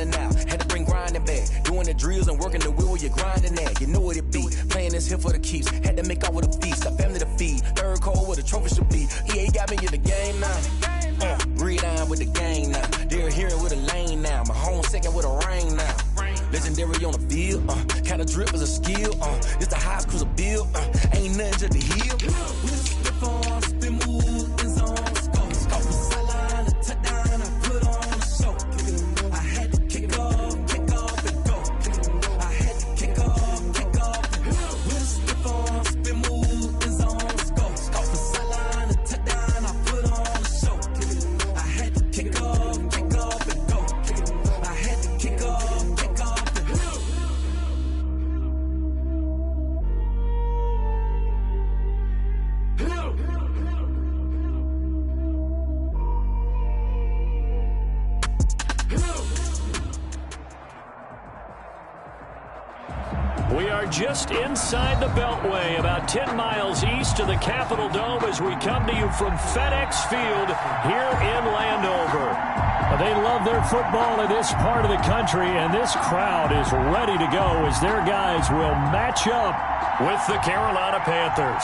grinding now. Had to bring grinding back. Doing the drills and working the wheel where you're grinding at. You know what it be. Playing this here for the keeps. Had to make out with a feast. Got family to feed. Third cold where the trophy should be. EA got me in the game now. Read on with the gang now. They're hearing with a lane now. My home second with a rain now. Legendary on the field. Kinda drip is a skill. This the highest cruiser bill. Ain't nothing to the hill. Spin move in zone. Scope the sideline, a touchdown. I put on a show. I had to kick off and go. I had to kick off and go. With a spin move in zone. Scope the sideline, a touchdown. I put on a show. I had to kick off and go. I had to kick off and go. We are just inside the Beltway, about 10 miles east of the Capitol Dome as we come to you from FedEx Field here in Landover. They love their football in this part of the country, and this crowd is ready to go as their guys will match up with the Carolina Panthers.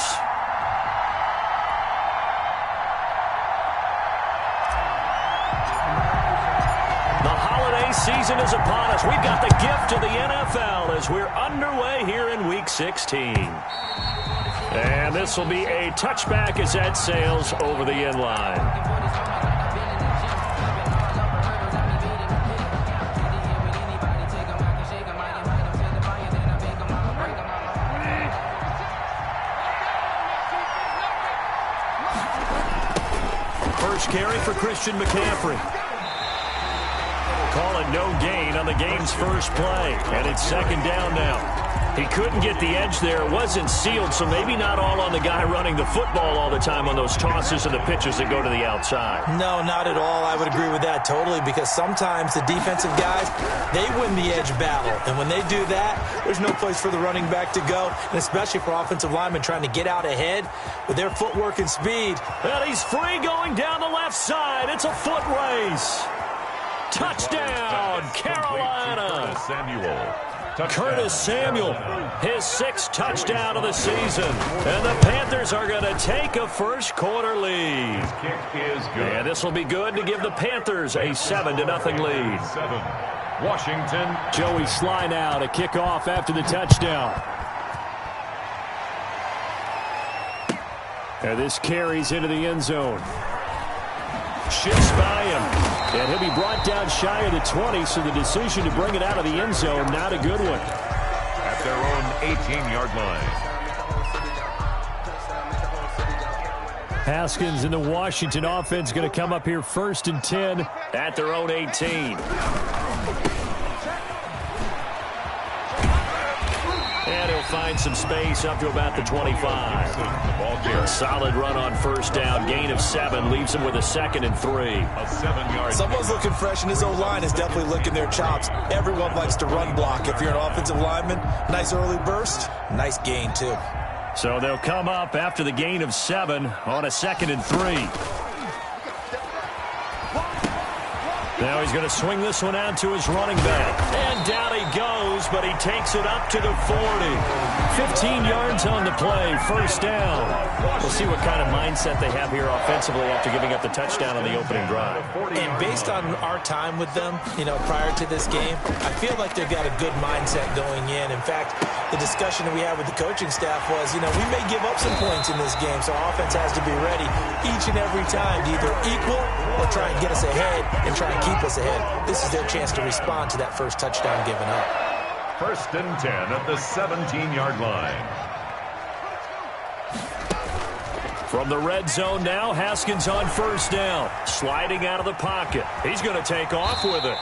Season is upon us. We've got the gift of the NFL as we're underway here in Week 16. And this will be a touchback as that sails over the end line. First carry for Christian McCaffrey. Call it no gain on the game's first play. And it's second down now. He couldn't get the edge there. It wasn't sealed, so maybe not all on the guy running the football all the time on those tosses and the pitches that go to the outside. No, not at all. I would agree with that totally, because sometimes the defensive guys, they win the edge battle. And when they do that, there's no place for the running back to go, and especially for offensive linemen trying to get out ahead with their footwork and speed. And he's free going down the left side. It's a foot race. Touchdown, Carolina. Curtis Samuel, his 6th touchdown of the season. And the Panthers are going to take a first quarter lead. And this will be good to give the Panthers a 7-0 lead. Washington. Joey Sly now to kick off after the touchdown. And this carries into the end zone. Shifts by him. And he'll be brought down shy of the 20, so the decision to bring it out of the end zone, not a good one. At their own 18-yard line. Haskins and the Washington offense going to come up here 1st and 10 at their own 18. And he'll find some space up to about the 25. Solid run on first down. Gain of 7 leaves him with a 2nd and 3. A 7-yard. Someone's looking fresh, and his O-line is definitely licking their chops. Everyone likes to run block. If you're an offensive lineman, nice early burst, nice gain too. So they'll come up after the gain of 7 on a 2nd and 3. Now he's going to swing this one out to his running back. And down he goes, but he takes it up to the 40. 15 yards on the play, first down. We'll see what kind of mindset they have here offensively after giving up the touchdown on the opening drive. And based on our time with them, prior to this game, I feel like they've got a good mindset going in. In fact, the discussion that we had with the coaching staff was, we may give up some points in this game, so our offense has to be ready each and every time to either equal or try and get us ahead and try and keep us ahead. This is their chance to respond to that first touchdown given up. 1st and 10 at the 17-yard line. From the red zone now, Haskins on first down. Sliding out of the pocket. He's going to take off with it.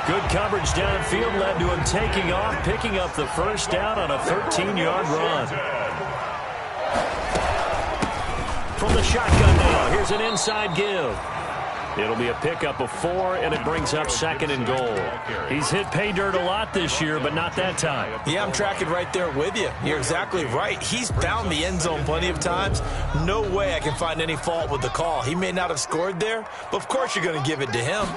Good coverage downfield led to him taking off, picking up the first down on a 13-yard run. From the shotgun now, here's an inside give. It'll be a pickup of 4, and it brings up 2nd and goal. He's hit pay dirt a lot this year, but not that time. Yeah, I'm tracking right there with you. You're exactly right. He's found the end zone plenty of times. No way I can find any fault with the call. He may not have scored there, but of course you're going to give it to him.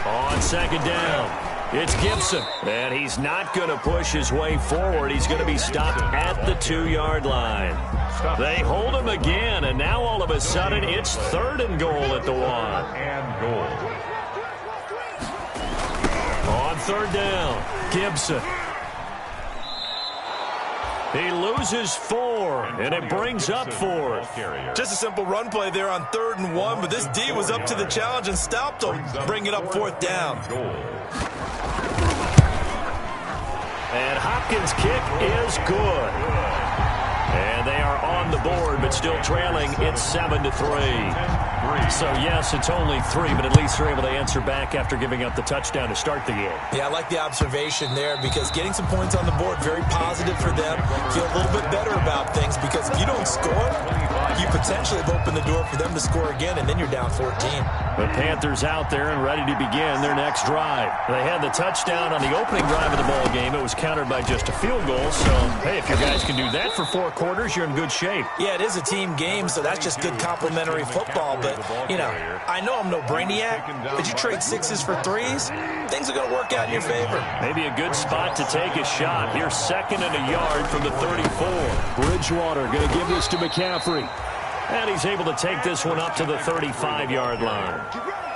On second down, it's Gibson. And he's not going to push his way forward. He's going to be stopped at the 2-yard line. They hold him again, and now all of a sudden it's 3rd and goal at the 1. And goal. On 3rd down, Gibson. He loses 4, and it brings up 4th. Just a simple run play there on 3rd and 1, but this D was up to the challenge and stopped him, bringing up 4th down. And Hopkins' kick is good. And they are on the board, but still trailing. It's 7-3. So, yes, it's only 3, but at least they're able to answer back after giving up the touchdown to start the game. Yeah, I like the observation there because getting some points on the board, very positive for them. Feel a little bit better about things because if you don't score, you potentially have opened the door for them to score again, and then you're down 14. The Panthers out there and ready to begin their next drive. They had the touchdown on the opening drive of the ball game. It was countered by just a field goal. So, hey, if you guys can do that for 4 quarters, you're in good shape. Yeah, it is a team game, so that's just good complementary football. But, you know, I know I'm no brainiac, but you trade 6s for 3s, things are going to work out in your favor. Maybe a good spot to take a shot. Here's 2nd and a yard from the 34. Bridgewater going to give this to McCaffrey. And he's able to take this one up to the 35-yard line.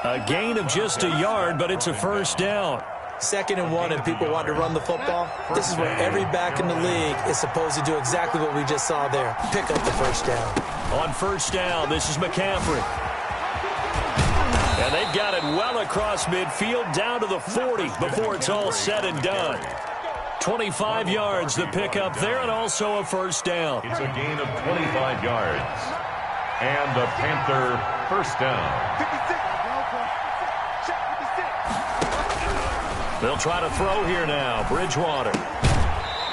A gain of just a yard, but it's a 1st down. 2nd and 1, and people want to run the football. This is where every back in the league is supposed to do exactly what we just saw there. Pick up the 1st down. On 1st down, this is McCaffrey. And they've got it well across midfield down to the 40 before it's all said and done. 25 yards the pickup there, and also a 1st down. It's a gain of 25 yards. And the Panther 1st down. They'll try to throw here now. Bridgewater.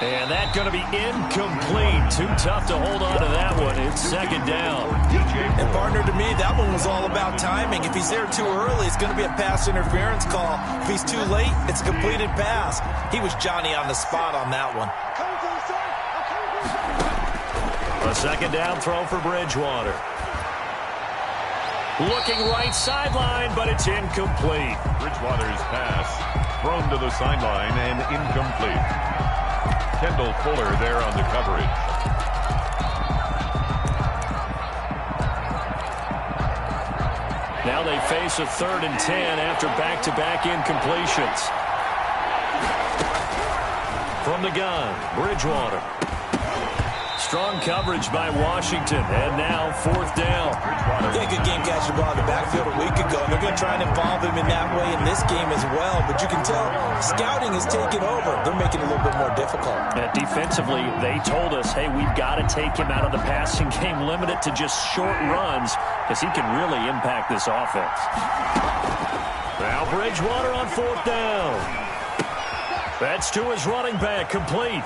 And that's going to be incomplete. Too tough to hold on to that one. It's 2nd down. And partner, to me, that one was all about timing. If he's there too early, it's going to be a pass interference call. If he's too late, it's a completed pass. He was Johnny on the spot on that one. A 2nd down throw for Bridgewater. Looking right sideline, but it's incomplete. Bridgewater's pass thrown to the sideline and incomplete. Kendall Fuller there on the coverage. Now they face a 3rd and 10 after back-to-back incompletions. From the gun, Bridgewater. Strong coverage by Washington, and now 4th down. Yeah, good game catching the ball in the backfield a week ago. They're going to try and involve him in that way in this game as well. But you can tell scouting is taking over. They're making it a little bit more difficult. Defensively, they told us, hey, we've got to take him out of the passing game, limit it to just short runs, because he can really impact this offense. Now Bridgewater on 4th down. That's to his running back, complete.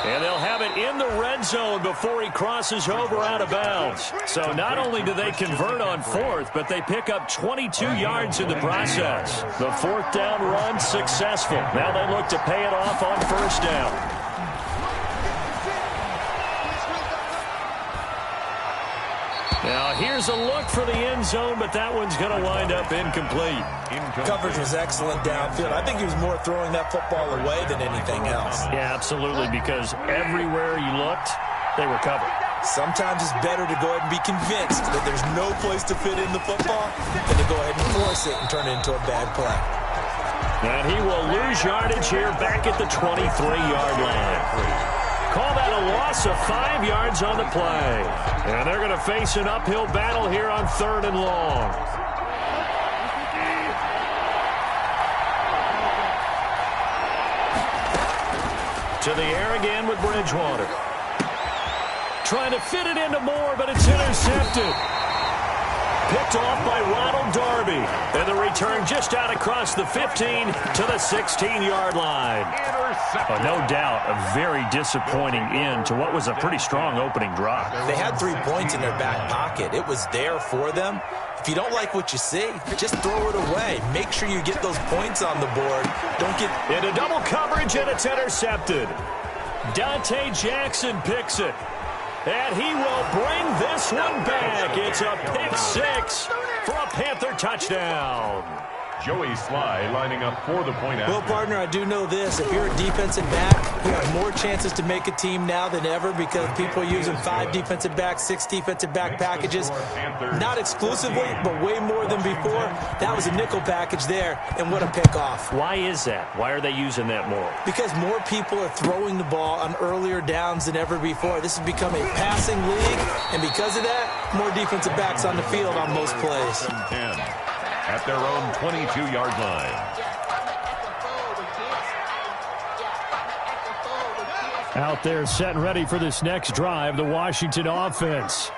And they'll have it in the red zone before he crosses over out of bounds. So not only do they convert on 4th, but they pick up 22 yards in the process. The 4th down run successful. Now they look to pay it off on 1st down. Now here's a look for the end zone, but that one's going to wind up incomplete. Coverage was excellent downfield. I think he was more throwing that football away than anything else. Yeah, absolutely, because everywhere you looked, they were covered. Sometimes it's better to go ahead and be convinced that there's no place to fit in the football than to go ahead and force it and turn it into a bad play. And he will lose yardage here back at the 23-yard line. Call that a loss of 5 yards on the play. And they're going to face an uphill battle here on 3rd and long. To the air again with Bridgewater. Trying to fit it into Moore, but it's intercepted. Picked off by Ronald Darby. And the return just out across the 15 to the 16-yard line. No doubt a very disappointing end to what was a pretty strong opening drive. They had 3 points in their back pocket. It was there for them. If you don't like what you see, just throw it away. Make sure you get those points on the board. Don't get into double coverage, and it's intercepted. Dante Jackson picks it. And he will bring this one back. It's a pick 6 for a Panther touchdown. Joey Sly lining up for the point after. Well, partner, I do know this. If you're a defensive back, you have more chances to make a team now than ever because people are using 5 defensive backs, 6 defensive back packages. Not exclusively, but way more than before. That was a nickel package there, and what a pickoff. Why is that? Why are they using that more? Because more people are throwing the ball on earlier downs than ever before. This has become a passing league, and because of that, more defensive backs on the field on most plays. 10 at their own 22-yard line. Out there set and ready for this next drive, the Washington offense.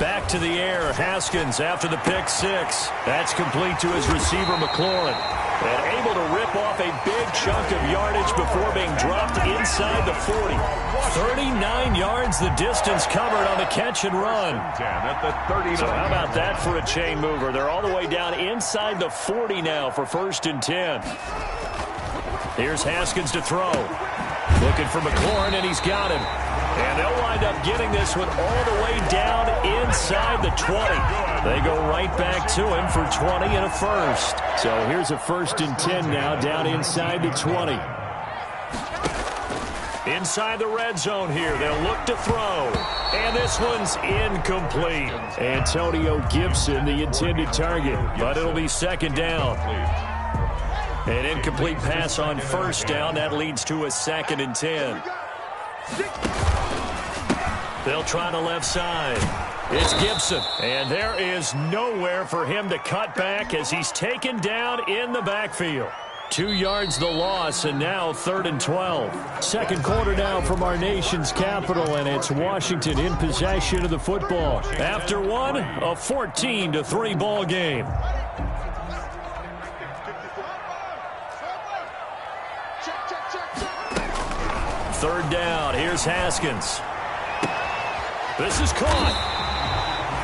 Back to the air, Haskins after the pick 6. That's complete to his receiver, McLaurin. And able to rip off a big chunk of yardage before being dropped inside the 40. 39 yards the distance covered on the catch and run. So how about that for a chain mover? They're all the way down inside the 40 now for 1st and 10. Here's Haskins to throw. Looking for McLaurin, and he's got him. And they'll wind up getting this one all the way down inside the 20. They go right back to him for 20 and a first. So here's a 1st and 10 now down inside the 20. Inside the red zone here. They'll look to throw. And this one's incomplete. Antonio Gibson, the intended target. But it'll be 2nd down. An incomplete pass on 1st down. That leads to a 2nd and 10. They'll try the left side. It's Gibson. And there is nowhere for him to cut back as he's taken down in the backfield. 2 yards the loss, and now 3rd and 12. Second quarter now from our nation's capital, and it's Washington in possession of the football. After one, a 14-3 ball game. Third down. Here's Haskins. This is caught.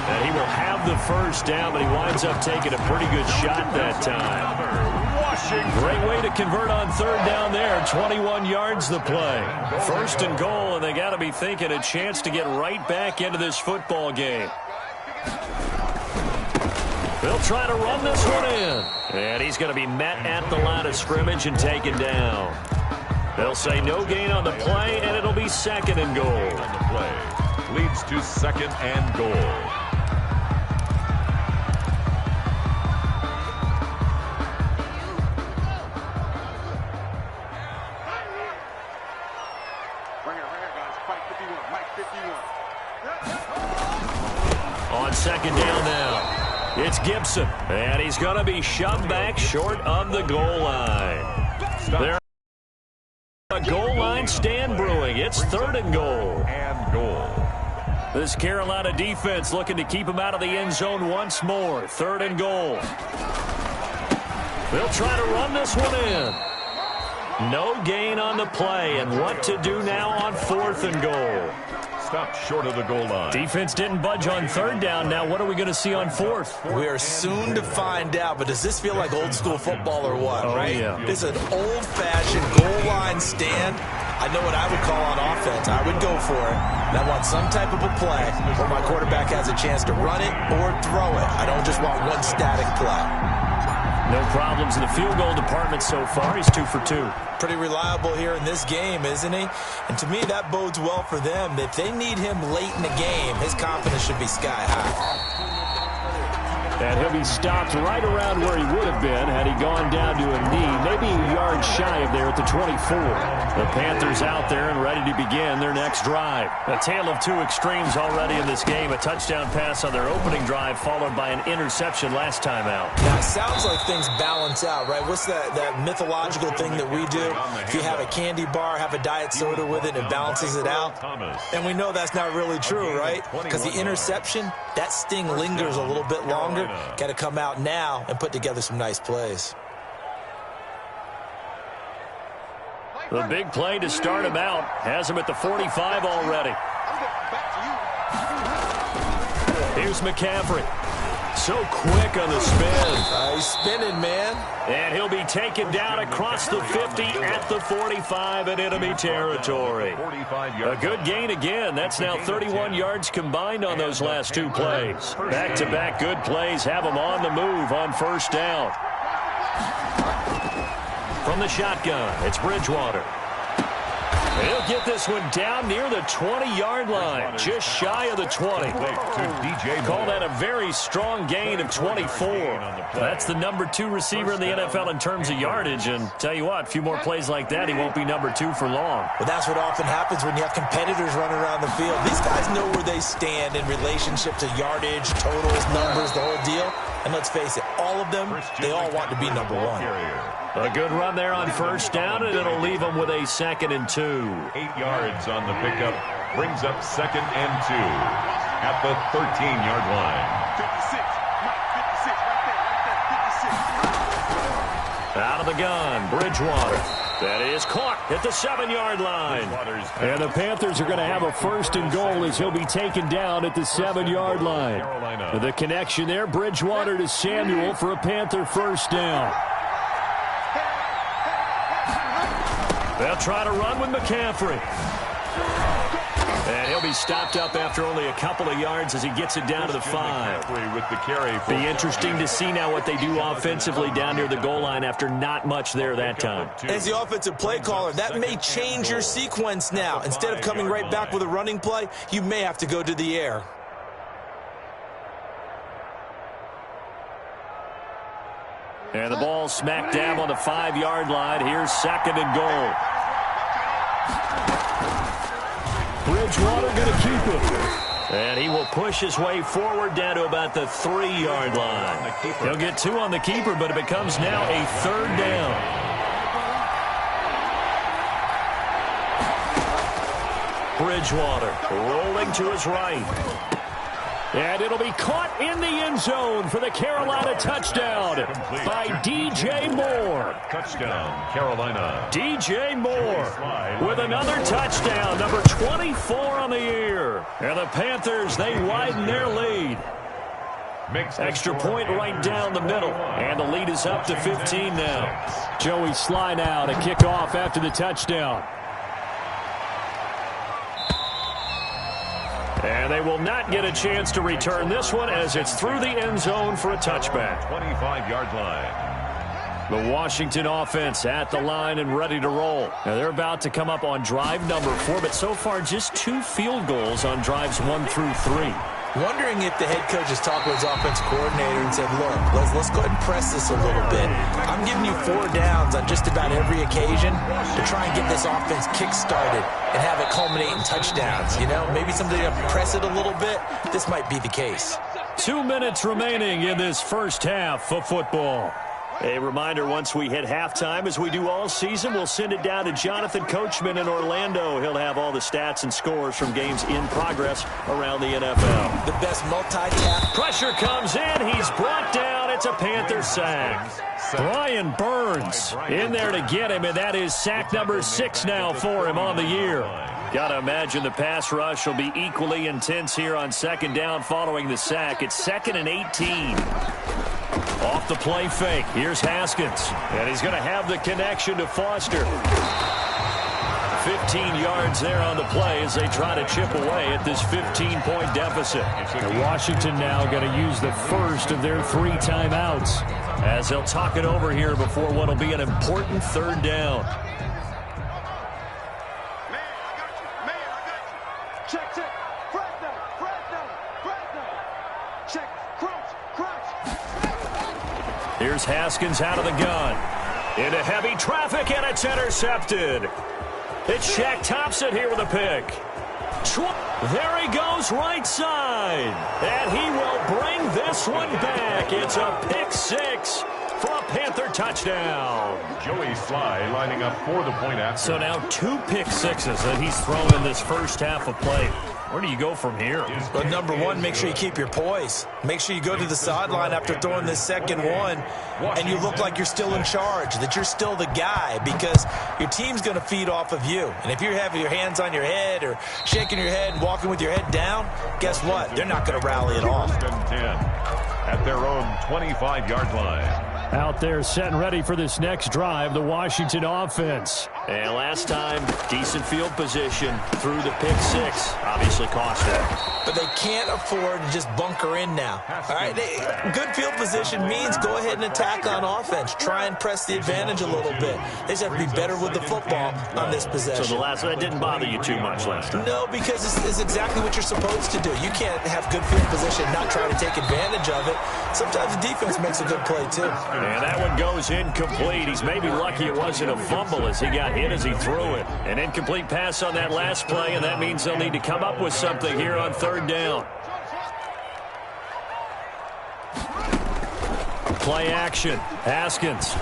And he will have the 1st down, but he winds up taking a pretty good shot that time. Great way to convert on 3rd down there. 21 yards the play. 1st and goal, and they got to be thinking a chance to get right back into this football game. They'll try to run this one in. And he's going to be met at the line of scrimmage and taken down. They'll say no gain on the play, and it'll be 2nd and goal. On the play leads to 2nd and goal. On 2nd down now, it's Gibson, and he's going to be shoved back short of the goal line. There. A goal line stand brewing. It's 3rd and goal. This Carolina defense looking to keep him out of the end zone once more. 3rd and goal. They'll try to run this one in. No gain on the play, and what to do now on 4th and goal. Stopped short of the goal line. Defense didn't budge on 3rd down. Now what are we going to see on 4th? We are soon to find out, but does this feel like old school football or what, right? Yeah. This is an old-fashioned goal line stand. I know what I would call on offense. I would go for it. And I want some type of a play where my quarterback has a chance to run it or throw it. I don't just want one static play. No problems in the field goal department so far. He's 2 for 2. Pretty reliable here in this game, isn't he? And to me, that bodes well for them. If they need him late in the game, his confidence should be sky high. And he'll be stopped right around where he would have been had he gone down to a knee, maybe a yard shy of there at the 24. The Panthers out there and ready to begin their next drive. A tale of 2 extremes already in this game. A touchdown pass on their opening drive followed by an interception last time out. Now, it sounds like things balance out, right? What's that mythological thing that we do? If you have a candy bar, have a diet soda with it, it balances it out. And we know that's not really true, right? Because the interception, that sting lingers a little bit longer. Got to come out now and put together some nice plays. The big play to start him out has him at the 45 already. Here's McCaffrey. So quick on the spin. he's spinning, man. And he'll be taken down across the 50 at the 45 in enemy territory. A good gain again. That's now 31 yards combined on those last two plays. Back-to-back good plays have them on the move on first down. From the shotgun, it's Bridgewater. He'll get this one down near the 20-yard line, just shy of the 20. Call that a very strong gain of 24. That's the number 2 receiver in the NFL in terms of yardage, and tell you what, a few more plays like that, he won't be number 2 for long. Well, that's what often happens when you have competitors running around the field. These guys know where they stand in relationship to yardage, totals, numbers, the whole deal. And let's face it, all of them, they all want to be number 1. A good run there on first down, and it'll leave them with a 2nd and 2. 8 yards on the pickup. Brings up 2nd and 2 at the 13-yard line. 56. Out of the gun, Bridgewater. That is caught at the 7-yard line. And the Panthers are going to have a 1st and goal as he'll be taken down at the 7-yard line. The connection there, Bridgewater to Samuel for a Panther first down. They'll try to run with McCaffrey. And he'll be stopped up after only a couple of yards as he gets it down to the 5. With the carry. Be interesting to see now what they do offensively down near the goal line after not much there that time. As the offensive play caller, that may change your sequence now. Instead of coming right back with a running play, you may have to go to the air. And the ball smack dab on the 5-yard line. Here's 2nd and goal. Bridgewater going to keep it. And he will push his way forward down to about the 3-yard line. He'll get 2 on the keeper, but it becomes now a 3rd down. Bridgewater rolling to his right. And it'll be caught in the end zone for the Carolina touchdown by DJ Moore. Touchdown, Carolina. DJ Moore with another touchdown, number 24 on the year. And the Panthers, they widen their lead. Extra point right down the middle. And the lead is up to 15 now. Joey Sly now to kick off after the touchdown. And they will not get a chance to return this one as it's through the end zone for a touchback. 25-yard line. The Washington offense at the line and ready to roll. Now they're about to come up on drive number 4, but so far just 2 field goals on drives 1 through 3. Wondering if the head coach has talked with his offense coordinator and said, look, let's go ahead and press this a little bit. I'm giving you 4 downs on just about every occasion to try and get this offense kick-started and have it culminate in touchdowns. You know, maybe somebody to press it a little bit. This might be the case. 2 minutes remaining in this first half of football. A reminder, once we hit halftime, as we do all season, we'll send it down to Jonathan Coachman in Orlando. He'll have all the stats and scores from games in progress around the NFL. The best multi-tap. Pressure comes in. He's brought down. It's a Panther sack. Brian Burns in there to get him, and that is sack number 6 now for him on the year. Got to imagine the pass rush will be equally intense here on 2nd down following the sack. It's 2nd and 18. Off the play fake. Here's Haskins. And he's going to have the connection to Foster. 15 yards there on the play as they try to chip away at this 15-point deficit. And Washington now going to use the first of their 3 timeouts as they'll talk it over here before what will be an important 3rd down. Here's Haskins out of the gun. Into heavy traffic, and it's intercepted. It's Shaq Thompson here with a pick. There he goes right side. And he will bring this one back. It's a pick 6 for a Panther touchdown. Joey Sly lining up for the point after. So now 2 pick 6s that he's thrown in this first half of play. Where do you go from here? But number 1, make sure you keep your poise. Make sure you go to the sideline after throwing this second one, and you look like you're still in charge, that you're still the guy, because your team's going to feed off of you. And if you're having your hands on your head or shaking your head and walking with your head down, guess what? They're not going to rally at all. at their own 25-yard line. Out there set and ready for this next drive, the Washington offense. And last time, decent field position through the pick six. Obviously cost them. But they can't afford to just bunker in now. All right, good field position means go ahead and attack on offense. Try and press the advantage a little bit. They just have to be better with the football on this possession. So that didn't bother you too much last time? No, because it's exactly what you're supposed to do. You can't have good field position and not try to take advantage of it. Sometimes the defense makes a good play, too. And that one goes incomplete. He's maybe lucky it wasn't a fumble as he got hit as he threw it. An incomplete pass on that last play, and that means they'll need to come up with something here on third down. Play action. Haskins.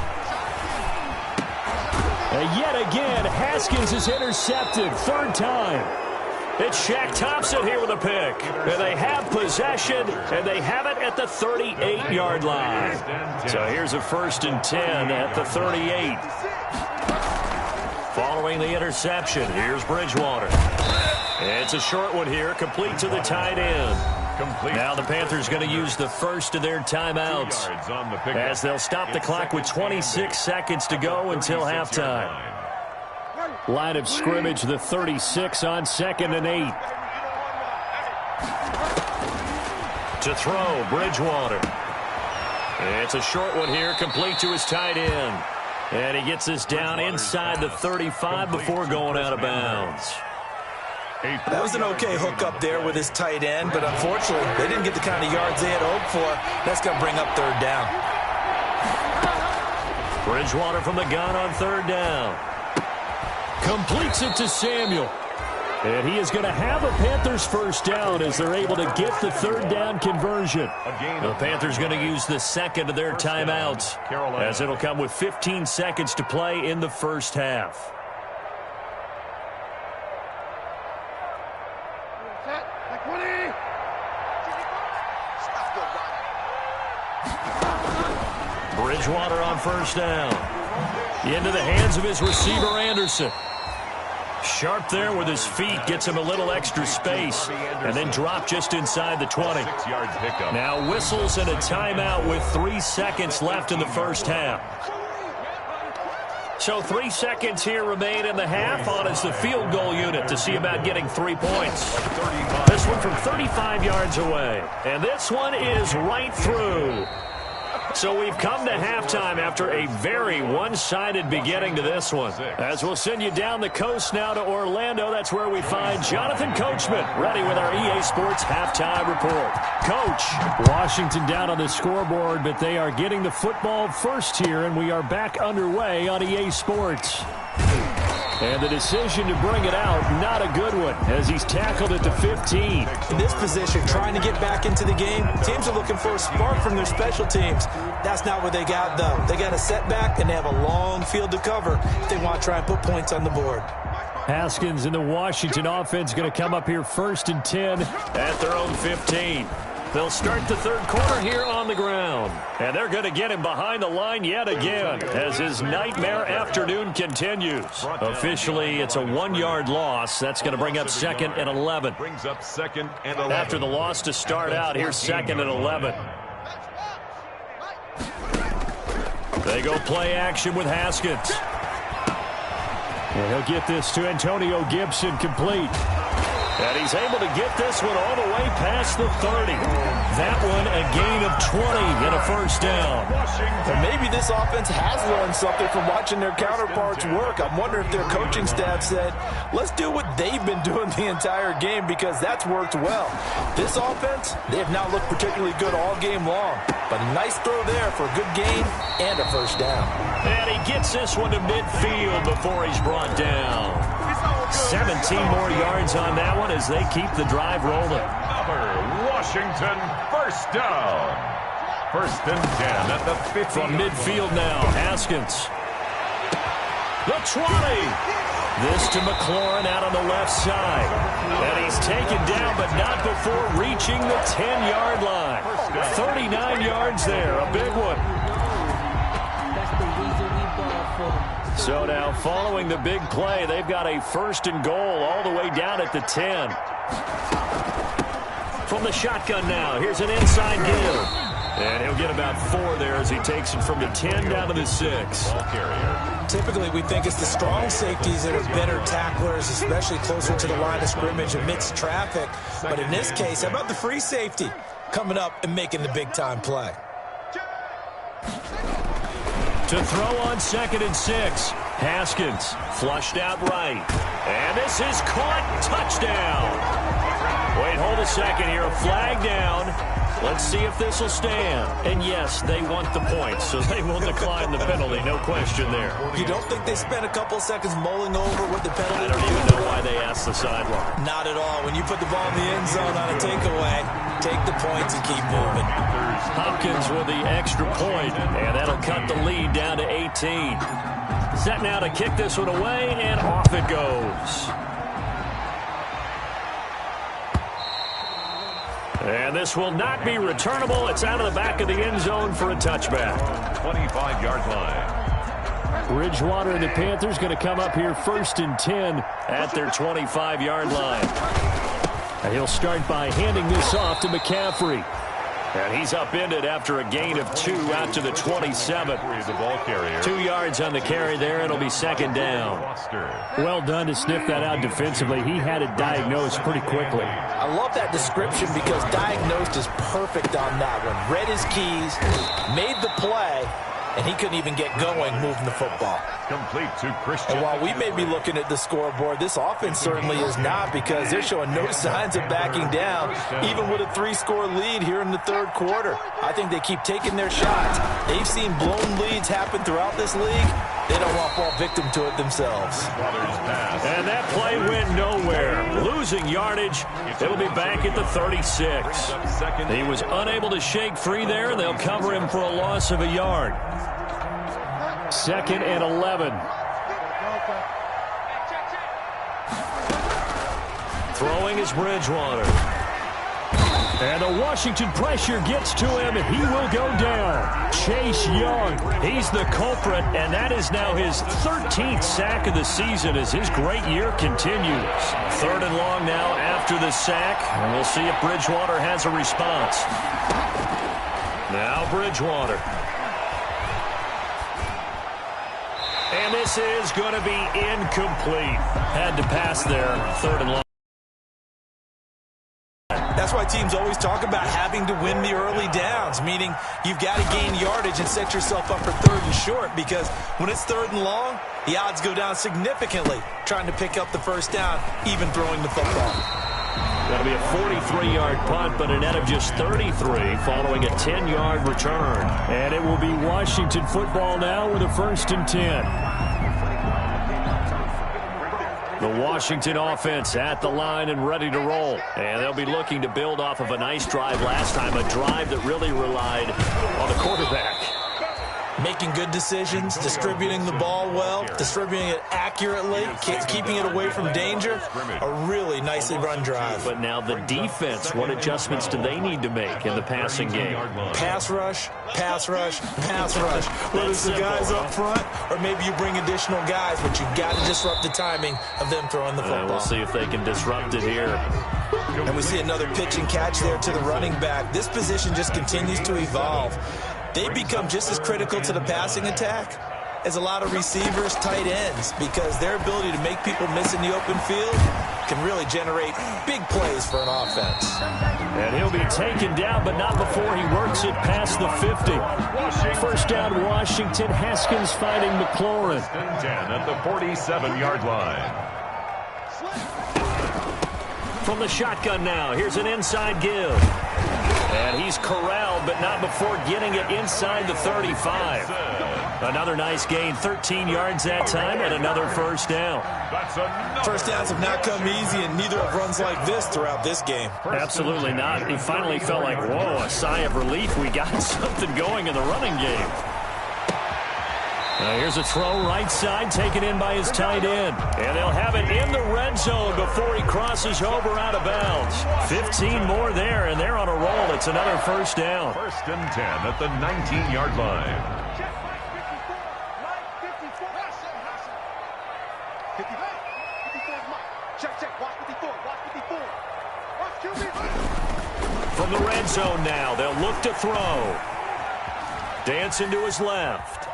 And yet again, Haskins is intercepted. Third time. It's Shaq Thompson here with a pick. And they have possession, and they have it at the 38-yard line. So here's a 1st and 10 at the 38. Following the interception, here's Bridgewater. It's a short one here, complete to the tight end. Now the Panthers going to use the first of their timeouts as they'll stop the clock with 26 seconds to go until halftime. Line of scrimmage, the 36 on 2nd and 8. To throw, Bridgewater. It's a short one here, complete to his tight end. And he gets this down inside the 35 before going out of bounds. That was an okay hook up there with his tight end, but unfortunately, they didn't get the kind of yards they had hoped for. That's going to bring up third down. Bridgewater from the gun on third down. Completes it to Samuel. And he is going to have a Panthers first down as they're able to get the third down conversion. The Panthers going to use the second of their timeouts as it'll come with 15 seconds to play in the first half. Bridgewater on first down. Into the hands of his receiver, Anderson. Sharp there with his feet, gets him a little extra space, and then drop just inside the 20. Now whistles and a timeout with 3 seconds left in the first half. So 3 seconds here remain in the half. On is the field goal unit to see about getting 3 points. This one from 35 yards away. And this one is right through. So we've come to halftime after a very one-sided beginning to this one. As we'll send you down the coast now to Orlando, that's where we find Jonathan Coachman ready with our EA Sports Halftime Report. Coach, Washington down on the scoreboard, but they are getting the football first here, and we are back underway on EA Sports. And the decision to bring it out, not a good one, as he's tackled at the 15. In this position, trying to get back into the game, teams are looking for a spark from their special teams. That's not what they got, though. They got a setback, and they have a long field to cover if they want to try and put points on the board. Haskins and the Washington offense going to come up here 1st and 10 at their own 15. They'll start the third quarter here on the ground. And they're going to get him behind the line yet again as his nightmare afternoon continues. Officially, it's a 1-yard loss. That's going to bring up 2nd and 11. Brings up 2nd and 11. After the loss to start out, here's 2nd and 11. They go play action with Haskins. And he'll get this to Antonio Gibson, complete. And he's able to get this one all the way past the 30. That one a gain of 20 and a first down. And maybe this offense has learned something from watching their counterparts work. I'm wondering if their coaching staff said, let's do what they've been doing the entire game, because that's worked well. This offense, they have not looked particularly good all game long. But a nice throw there for a good gain and a first down. And he gets this one to midfield before he's brought down. 17 more yards on that one as they keep the drive rolling. Washington first down. 1st and 10 at the 50. From midfield now, Haskins. The 20. This to McLaurin out on the left side. And he's taken down, but not before reaching the 10-yard line. 39 yards there, a big one. So now, following the big play, they've got a 1st and goal all the way down at the 10. From the shotgun now, here's an inside give. And he'll get about 4 there as he takes it from the 10 down to the 6. Ball carrier. Typically, we think it's the strong safeties that are better tacklers, especially closer to the line of scrimmage amidst traffic. But in this case, how about the free safety coming up and making the big-time play? To throw on 2nd and 6. Haskins flushed out right. And this is caught. Touchdown. Wait, hold a second here. A flag down. Let's see if this will stand. And yes, they want the points, so they will decline the penalty. No question there. You don't think they spent a couple seconds mulling over what the penalty? I don't even know why they asked the sideline. Not at all. When you put the ball in the end zone on a takeaway, take the points and keep moving. Hopkins with the extra point, and that'll cut the lead down to 18. Set now to kick this one away, and off it goes. And this will not be returnable. It's out of the back of the end zone for a touchback. 25-yard line. Bridgewater and the Panthers going to come up here 1st and 10 at their 25-yard line. And he'll start by handing this off to McCaffrey. And he's upended after a gain of 2 out to the 27. The ball carrier. 2 yards on the carry there. It'll be 2nd down. Well done to sniff that out defensively. He had it diagnosed pretty quickly. I love that description because diagnosed is perfect on that one. Read his keys, made the play, and he couldn't even get going moving the football. Complete to Christian. And while we may be looking at the scoreboard, this offense certainly is not, because they're showing no signs of backing down, even with a 3-score lead here in the 3rd quarter. I think they keep taking their shots. They've seen blown leads happen throughout this league. They don't want to fall victim to it themselves. And that play went nowhere. Losing yardage. It'll be back at the 36. He was unable to shake free there, and they'll cover him for a loss of a yard. 2nd and 11. Throwing is Bridgewater. And the Washington pressure gets to him, and he will go down. Chase Young, he's the culprit, and that is now his 13th sack of the season as his great year continues. 3rd and long now after the sack, and we'll see if Bridgewater has a response. Now Bridgewater. And this is going to be incomplete. Had to pass there, 3rd and long. That's why teams always talk about having to win the early downs, meaning you've got to gain yardage and set yourself up for 3rd and short, because when it's 3rd and long, the odds go down significantly trying to pick up the 1st down, even throwing the football. That'll be a 43-yard punt, but a net of just 33 following a 10-yard return. And it will be Washington football now with a 1st and 10. The Washington offense at the line and ready to roll. And they'll be looking to build off of a nice drive last time, a drive that really relied on the quarterback. Making good decisions, distributing the ball well, distributing it accurately, keeping it away from danger. A really nicely run drive. But now the defense, what adjustments do they need to make in the passing game? Pass rush, pass rush, pass rush. Whether it's the guys up front or maybe you bring additional guys, but you've got to disrupt the timing of them throwing the football. We'll see if they can disrupt it here. And we see another pitch and catch there to the running back. This position just continues to evolve. They become just as critical to the passing attack as a lot of receivers, tight ends, because their ability to make people miss in the open field can really generate big plays for an offense. And he'll be taken down, but not before he works it past the 50. 1st down, Washington. Haskins fighting McLaurin. 10 at the 47-yard line. From the shotgun now, here's an inside give. And he's corralled, but not before getting it inside the 35. Another nice gain, 13 yards that time, and another 1st down. 1st downs have not come easy, and neither have runs like this throughout this game. Absolutely not. He finally felt like, whoa, a sigh of relief. We got something going in the running game. Here's a throw right side, taken in by his tight end. And they'll have it in the red zone before he crosses over out of bounds. 15 more there, and they're on a roll. It's another 1st down. 1st and 10 at the 19-yard line. From the red zone now, they'll look to throw. Dancing to his left.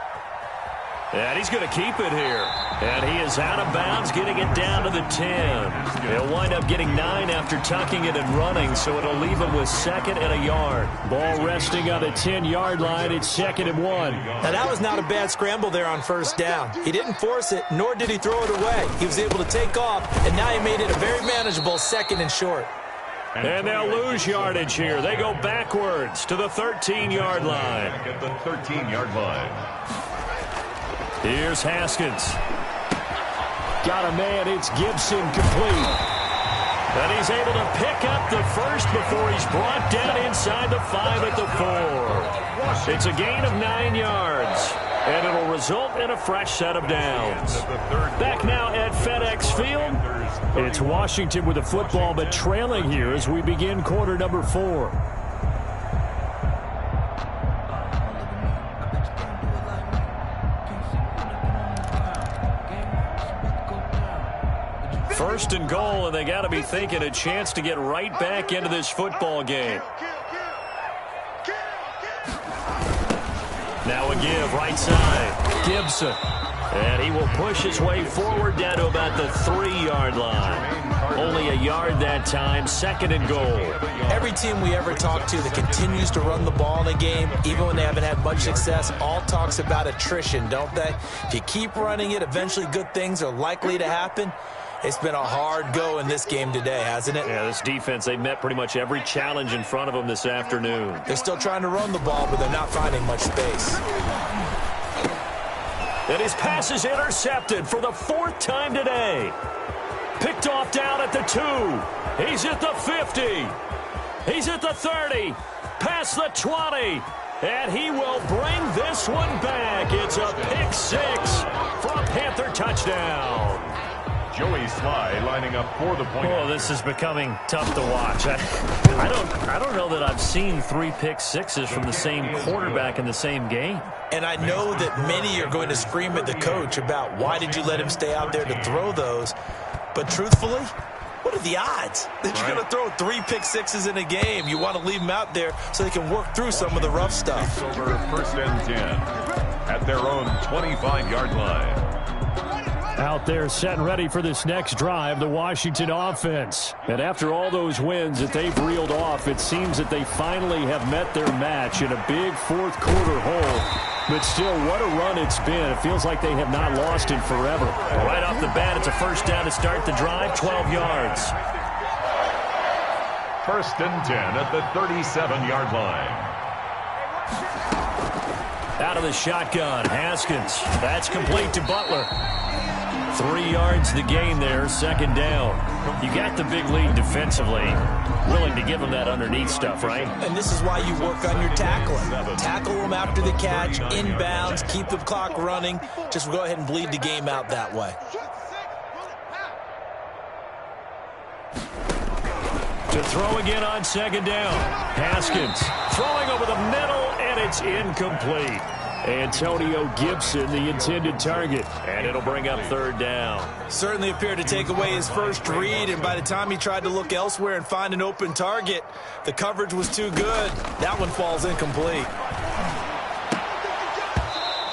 And he's going to keep it here. And he is out of bounds, getting it down to the 10. He'll wind up getting 9 after tucking it and running, so it'll leave him with 2nd and a yard. Ball resting on the 10-yard line. It's 2nd and 1. Now, that was not a bad scramble there on first down. He didn't force it, nor did he throw it away. He was able to take off, and now he made it a very manageable 2nd and short. And they'll lose yardage here. They go backwards to the 13-yard line. At the 13-yard line. Here's Haskins. Got a man. It's Gibson complete. And he's able to pick up the first before he's brought down inside the 5 at the 4. It's a gain of 9 yards. And it'll result in a fresh set of downs. Back now at FedEx Field. It's Washington with the football, but trailing here as we begin quarter number 4. First and goal, and they got to be thinking a chance to get right back into this football game. Now a give, right side. Gibson. And he will push his way forward down to about the 3-yard line. Only a yard that time, 2nd and goal. Every team we ever talk to that continues to run the ball in a game, even when they haven't had much success, all talks about attrition, don't they? If you keep running it, eventually good things are likely to happen. It's been a hard go in this game today, hasn't it? Yeah, this defense, they met pretty much every challenge in front of them this afternoon. They're still trying to run the ball, but they're not finding much space. And his pass is intercepted for the 4th time today. Picked off down at the 2. He's at the 50. He's at the 30. Past the 20. And he will bring this one back. It's a pick 6 for a Panther touchdown. Joey Sly lining up for the point. Oh, this is becoming tough to watch. I don't know that I've seen 3 pick sixes from the same quarterback in the same game. And I know that many are going to scream at the coach about why did you let him stay out there to throw those. But truthfully, what are the odds that you're going to throw 3 pick sixes in a game? You want to leave them out there so they can work through some of the rough stuff. Over 1st and 10 at their own 25-yard line. Out there set and ready for this next drive, the Washington offense. And after all those wins that they've reeled off, it seems that they finally have met their match in a big 4th quarter hole. But still, what a run it's been. It feels like they have not lost in forever. Right off the bat, it's a 1st down to start the drive, 12 yards. 1st and 10 at the 37-yard line. Out of the shotgun, Haskins. That's complete to Butler. 3 yards the gain there, 2nd down. You got the big lead defensively. Willing to give them that underneath stuff, right? And this is why you work on your tackling. Tackle them after the catch, inbounds, keep the clock running. Just go ahead and bleed the game out that way. To throw again on 2nd down. Haskins throwing over the middle, and it's incomplete. Antonio Gibson, the intended target, and it'll bring up 3rd down. Certainly appeared to take away his first read, and by the time he tried to look elsewhere and find an open target, the coverage was too good. That one falls incomplete.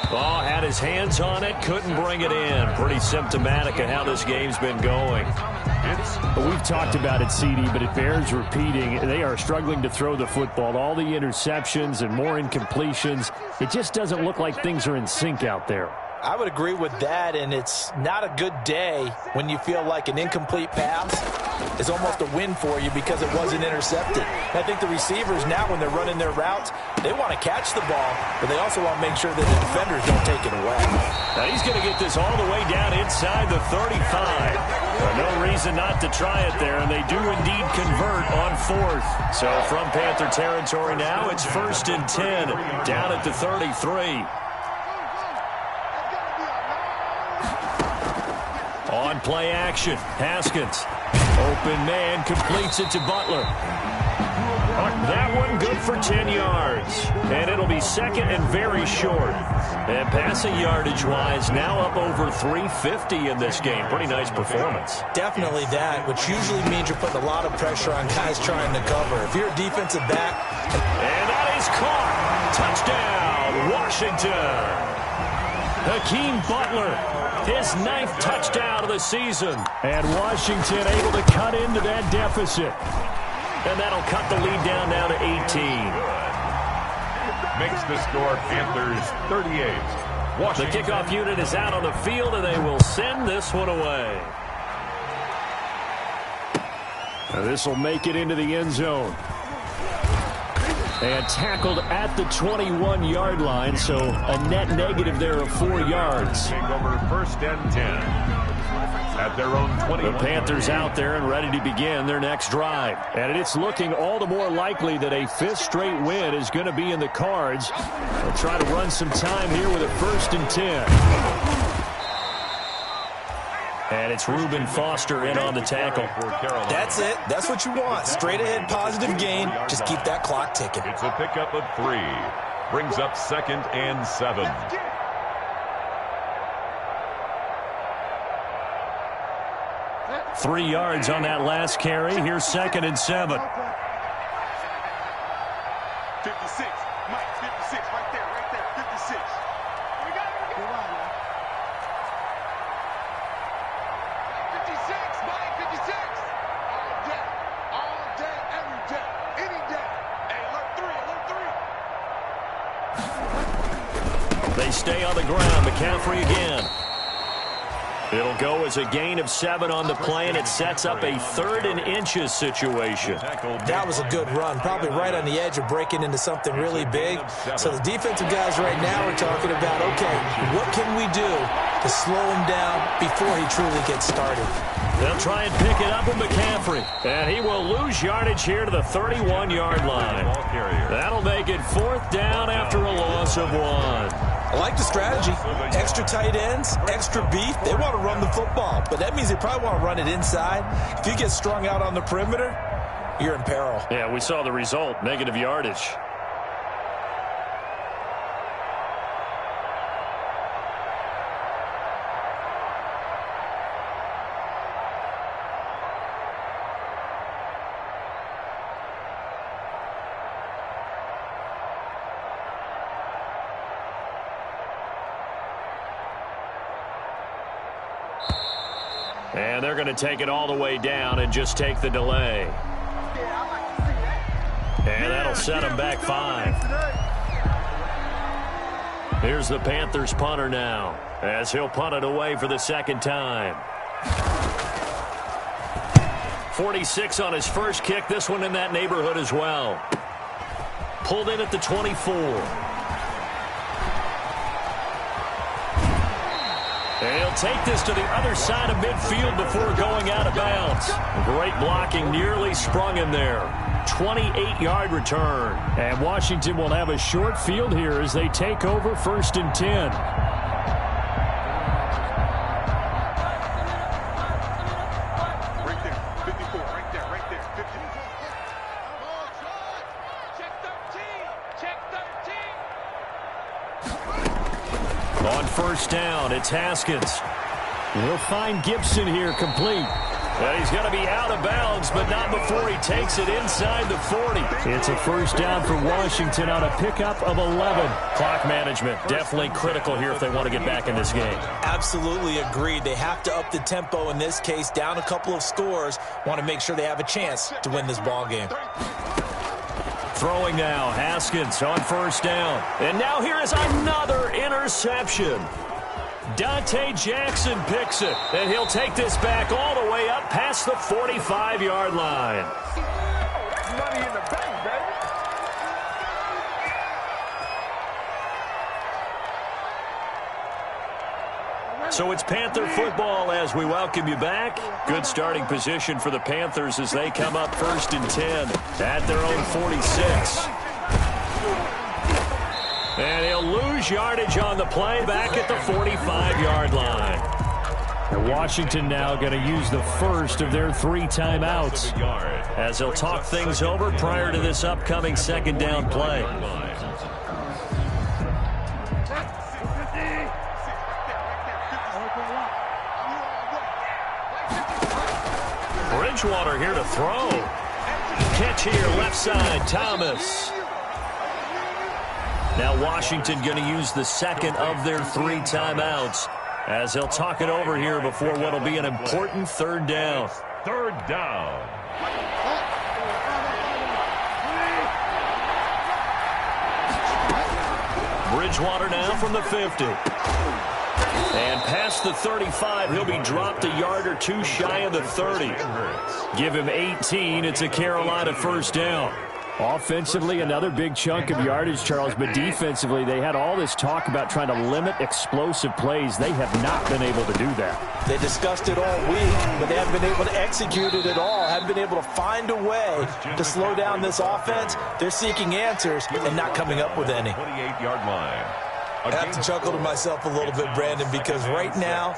Oh, had his hands on it, couldn't bring it in. Pretty symptomatic of how this game's been going. We've talked about it, CD, but it bears repeating. They are struggling to throw the football. All the interceptions and more incompletions. It just doesn't look like things are in sync out there. I would agree with that, and it's not a good day when you feel like an incomplete pass is almost a win for you because it wasn't intercepted. And I think the receivers now, when they're running their routes, they want to catch the ball, but they also want to make sure that the defenders don't take it away. Now he's going to get this all the way down inside the 35. No reason not to try it there, and they do indeed convert on 4th. So from Panther territory now, it's 1st and 10 down at the 33. On play action, Haskins. Open man, completes it to Butler. That one good for 10 yards. And it'll be 2nd and very short. And passing yardage-wise, now up over 350 in this game. Pretty nice performance. Definitely that, which usually means you're putting a lot of pressure on guys trying to cover. If you're a defensive back. And that is caught. Touchdown, Washington. Hakeem Butler, his 9th touchdown of the season. And Washington able to cut into that deficit. And that'll cut the lead down now to 18. Makes the score Panthers 38. Washington. The kickoff unit is out on the field, and they will send this one away. This will make it into the end zone. And tackled at the 21-yard line, so a net negative there of 4 yards. Take over 1st and 10. At their own 21. The Panthers out there and ready to begin their next drive. And it's looking all the more likely that a 5th straight win is going to be in the cards. They'll try to run some time here with a 1st and 10. And it's Reuben Foster in on the tackle. That's it. That's what you want. Straight ahead, positive gain. Just keep that clock ticking. It's a pickup of 3. Brings up 2nd and 7. Three yards on that last carry. Here's 2nd and 7. 56. Mike, 56. Right there. 56. We got it. 56, Mike, 56. All day, every day, any day. Hey, alert 3. They stay on the ground. McCaffrey again. It'll go as a gain of 7 on the play, and it sets up a 3rd and inches situation. That was a good run, probably right on the edge of breaking into something really big. So the defensive guys right now are talking about, okay, what can we do to slow him down before he truly gets started? They'll try and pick it up with McCaffrey. And he will lose yardage here to the 31-yard line. That'll make it 4th down after a loss of 1. I like the strategy. Extra tight ends, extra beef. They want to run the football, but that means they probably want to run it inside. If you get strung out on the perimeter, you're in peril. Yeah, we saw the result, negative yardage. And they're going to take it all the way down and just take the delay. And that'll set them back 5. Here's the Panthers punter now, as he'll punt it away for the 2nd time. 46 on his first kick. This one in that neighborhood as well. Pulled in at the 24. And he'll take this to the other side of midfield before going out of bounds. Great blocking, nearly sprung him there. 28-yard return. And Washington will have a short field here as they take over 1st and 10. Right there. 54. Right there. 54. Check 13. On 1st down, it's Haskins. We'll find Gibson here complete. And he's going to be out of bounds, but not before he takes it inside the 40. It's a 1st down for Washington on a pickup of 11. Clock management, definitely critical here if they want to get back in this game. Absolutely agreed. They have to up the tempo in this case, down a couple of scores. Want to make sure they have a chance to win this ball game. Throwing now, Haskins on 1st down. And now here is another interception. Dante Jackson picks it, and he'll take this back all the way up past the 45-yard line. Money in the bank, baby. So it's Panther football as we welcome you back. Good starting position for the Panthers as they come up 1st and 10 at their own 46. And he'll lose yardage on the play back at the 45-yard line. And Washington now going to use the first of their 3 timeouts as they'll talk things over prior to this upcoming 2nd down play. Bridgewater here to throw. Catch here, left side, Thomas. Now Washington going to use the second of their 3 timeouts as they'll talk it over here before what will be an important third down. Third down. Bridgewater now from the 50. And past the 35, he'll be dropped a yard or 2 shy of the 30. Give him 18. It's a Carolina first down. Offensively, another big chunk of yardage, Charles, but defensively, they had all this talk about trying to limit explosive plays. They have not been able to do that. They discussed it all week, but they haven't been able to execute it at all, haven't been able to find a way to slow down this offense. They're seeking answers and not coming up with any. 28-yard line. I have to chuckle to myself a little bit, Brandon, because right now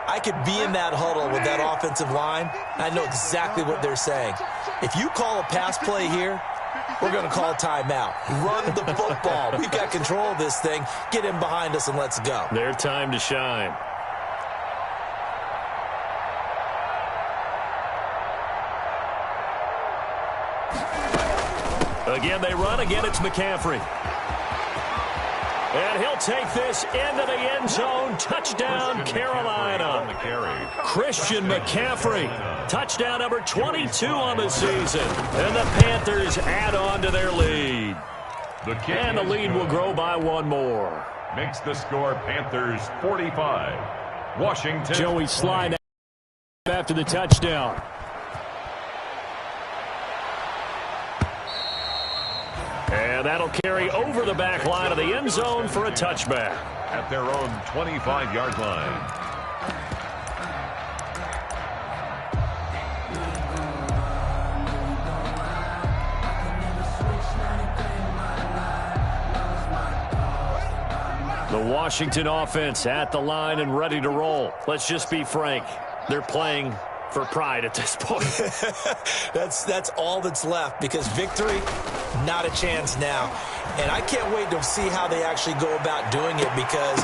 I could be in that huddle with that offensive line. I know exactly what they're saying. If you call a pass play here, we're going to call a timeout. Run the football. We've got control of this thing. Get in behind us and let's go. Their time to shine. Again, they run. Again, it's McCaffrey. And he'll take this into the end zone. Touchdown, Carolina. Christian McCaffrey. Touchdown number 22 on the season. And the Panthers add on to their lead. And the lead will grow by 1 more. Makes the score Panthers 45. Washington. Joey slide after the touchdown. And that'll carry over the back line of the end zone for a touchback. At their own 25-yard line. The Washington offense at the line and ready to roll. Let's just be frank. They're playing for pride at this point. That's all that's left, because victory, not a chance now. And I can't wait to see how they actually go about doing it, because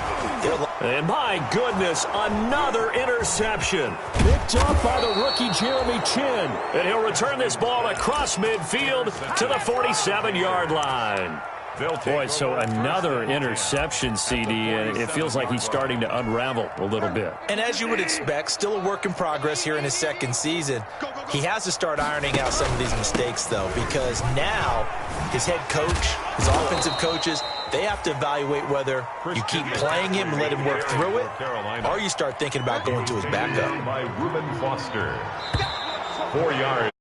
and my goodness, another interception. Picked up by the rookie Jeremy Chin. And he'll return this ball across midfield to the 47-yard line. Boy, so another interception, CD, and it feels like he's starting to unravel a little bit. And as you would expect, still a work in progress here in his second season. He has to start ironing out some of these mistakes, though, because now his head coach, his offensive coaches, they have to evaluate whether you keep playing him and let him work through it, or you start thinking about going to his backup. By Reuben Foster. 4 yards.